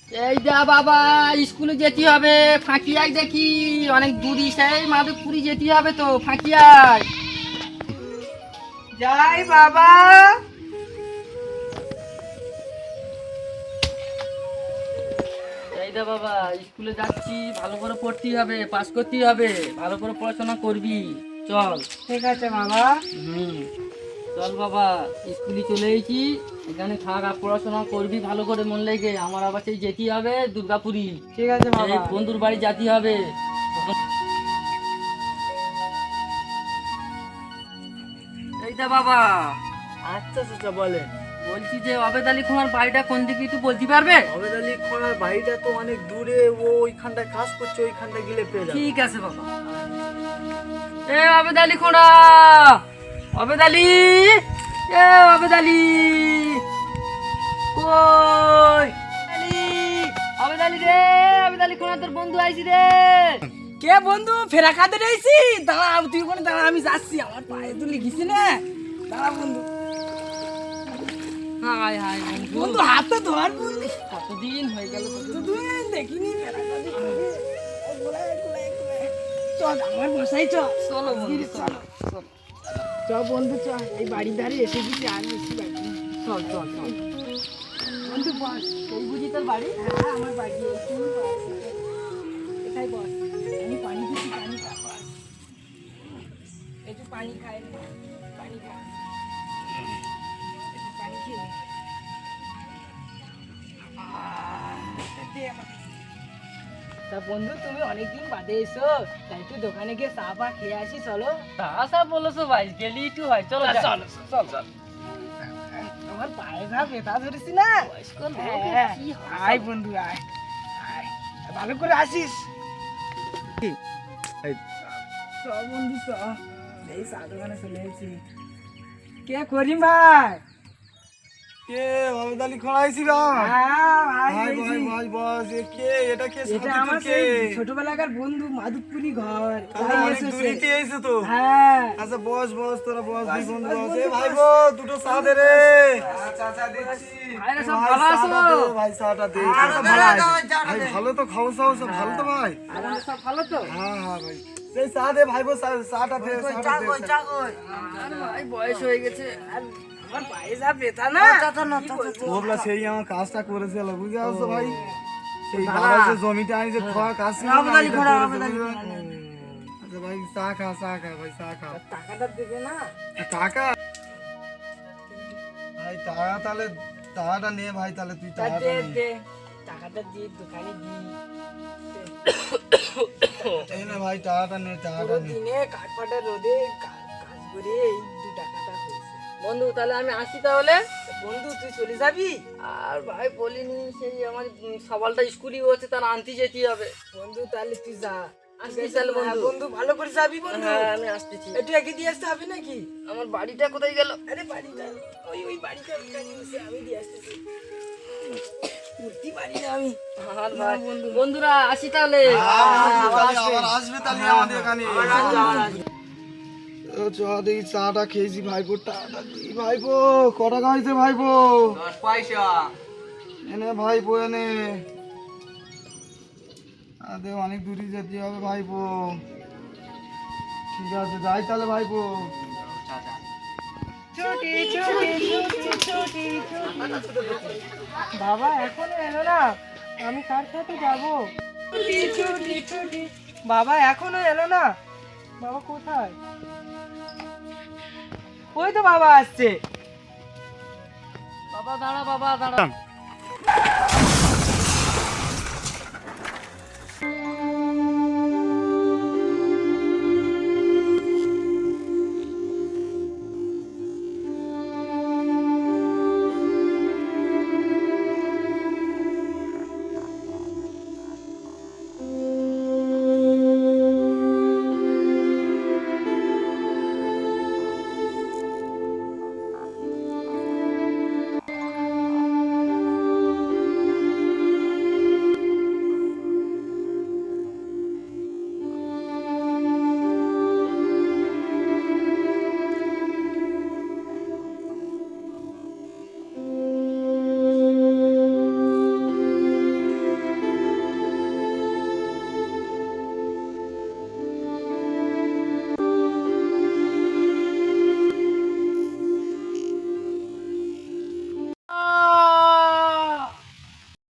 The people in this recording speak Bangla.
এই যা বাবা, স্কুলে যেতে হবে। ফাঁকিয়ায় দেখি অনেক দূরই, সেই মাধবপুরি যেতে হবে তো। ফাঁকিয়ায় যাই বাবা। এই যা বাবা, স্কুলে যাচ্ছি, ভালো করে পড়তে হবে, পাস করতে হবে, ভালো করে পড়াশোনা করবি। চল। ঠিক আছে বাবা। চল বাবা, স্কুলে চলে এসেছি, এখানে থাকা পড়াশোনা করবি ভালো করে মন লেগে। আমার আবার সেই যেতে হবে দুর্গাপুরি। ঠিক আছে বাবা। এই বন্ধুর বাড়ি যেতে হবে। এইটা বাবা। আচ্ছা চাচা বলে। বলছি যে অবেদ আলী খানের বাড়িটা কোন দিকে একটু বলতে পারবে? অবেদ আলী খানের বাড়িটা তো অনেক দূরে, ও ওইখানটায় কাজ করছে, ওইখানটায় গেলে পেয়ে যাবে। ঠিক আছে বাবা। এ অবেদ আলী খোঁড়া, অবেদ আলী, এ অবেদ আলী, কই আলী? অবেদ আলী রে, অবেদ আলী খোঁড়া, তোর বন্ধু আইছি রে। কে বন্ধু? ফেরা খাতে রয়েছি। দাঁড়া, তুই ওখানে দাঁড়া, আমি যাচ্ছি। আমার পায়ে তুলি গেছি না। দাঁড়া বন্ধু। হাই হাই বন্ধু, বন্ধু হাতটা ধর বন্ধু। কতদিন হয়ে গেল তোকে তুই দেখিনি ফেরা খাতে। চল আমার বসাই চ। চলো বন্ধু, চলো চ বন্ধু চ। এই বাড়ির ধারে এসে গেছি, আর বেশি বাকি নেই। চল চল চল। বন্ধু বস। এই বুঝি তোর বাড়ি? হ্যাঁ আমার বাড়ি এই, তুই বস। এটাই বস। আমি পানি দিচ্ছি, পানি খা বস। একটু পানি খাই নে। পানি খা। একটু পানি খেয়ে নে। দে আমাকে। তা বন্ধু তুমি অনেকদিন বাদে এসো, তাই একটু দোকানে গিয়ে চা পা খেয়ে আসি, চলো। তা বলেছো ভাই, গেলি একটু হয়। চলো যাই। চল চল চল। তোমার পায়ে যা ব্যথা ধরেছি না। বয়স্ক লোক, হ্যাঁ, কি হবে? আয় বন্ধু আয় আয়, ভালো করে আসিস। চ বন্ধু চ, এই চা দোকানে চলে এসেছি। কে করিম ভাই? কে অবেদ আলী খড়াইছিল? হ্যাঁ ভাই, ভাই এসেছি। ভাই ভাই বস, এ কে? এটা কে? এটা সাথী আমার তো কে? সেই ছোটবেলাকার বন্ধু মাধবপুরি ঘর। তাহলে তাই অনেক এসেছে। দূরেতে এসে তো। হ্যাঁ আচ্ছা বস বস, তোরা বস, দুই বস, বন্ধু বস, বস। বন্ধু, এ ভাই বস। গো, দুটো চা দে রে। চাচা দিচ্ছি। ভাইরা সব ভাই ভালো আছো? চাটা দে, ভাই চাটা দে। সব ভালো আছে। ভাই ভালো তো, খাও চাও সব ভালো তো ভাই? আমাদের সব ভালো তো? হ্যাঁ হ্যাঁ ভাই, সেই চা দে ভাই গো, চাটা দে, চাটা দে। আর ভাই বয়স হয়ে গেছে। আর আমার পায়ে যা ব্যথা না। কি বলবো? ওগুলা সেই আমার কাজটা করেছিল, বুঝতে পারছো ভাই? সেই দাদা। বাবা যে জমিটা আমি যে খাওয়া কাজ ছিল না, অবেদ আলী এটা খোঁড়া, করেছে, অবেদ আলী বুঝলে? খোঁড়া। আচ্ছা ভাই চা খা, চা খা ভাই, চা খা। টাকাটা দেবে না? টাকা ভাই, টাকা তাহলে, টাকাটা নে ভাই, তাহলে তুই তা টাকাটা দে নে। দে, টাকাটা দিয়ে দোকানে দি। এই না ভাই, টাকাটা নে, টাকাটা পুরো নে। দিনে কাঠপাটা রোদে কাজ করে এই 2 টাকাটা হয়েছে। বন্ধু তাহলে আমি আসি তাহলে। বন্ধু তুই চলে যাবি? আর ভাই বলিনি, সেই আমার সবালটা স্কুলই হচ্ছে, তার আনতে যেতে হবে। বন্ধু তাহলে তুই যা। আসছি ঠিক আছে, তাহলে বন্ধু। হ্যাঁ, বন্ধু ভালো করে যাবি বন্ধু। হ্যাঁ আমি আসতেছি। একটু এগিয়ে দিয়ে আসতে হবে নাকি? আমার বাড়িটা কোথায় গেল? আরে বাড়িটা ওই ওই বাড়িটা ওইখানে বসে, আমি দিয়ে আসতেছি। উঠতে পারি না আমি। আর ভাই বন্ধুরা আসি তাহলে। আবার আসবে তাহলে আমাদের এখানে। ও চ দেখি, চাটা খেয়েছি ভাইপো, টাকাটা দিই ভাইপো। ক টাকা হয়েছে ভাইপো? 10 পয়সা। এনে ভাইপো এনে। আরে অনেক দূরে যেতে হবে ভাইপো। ঠিক আছে যাই তাহলে ভাইপো। ছুটি ছুটি ছুটি ছুটি ছুটি। বাবা এখনো এলো না, আমি কার সাথে যাব? ছুটি ছুটি ছুটি। বাবা এখনো এলো না, বাবা কোথায়? ওই তো বাবা আসছে। বাবা দাঁড়া, বাবা দাঁড়া।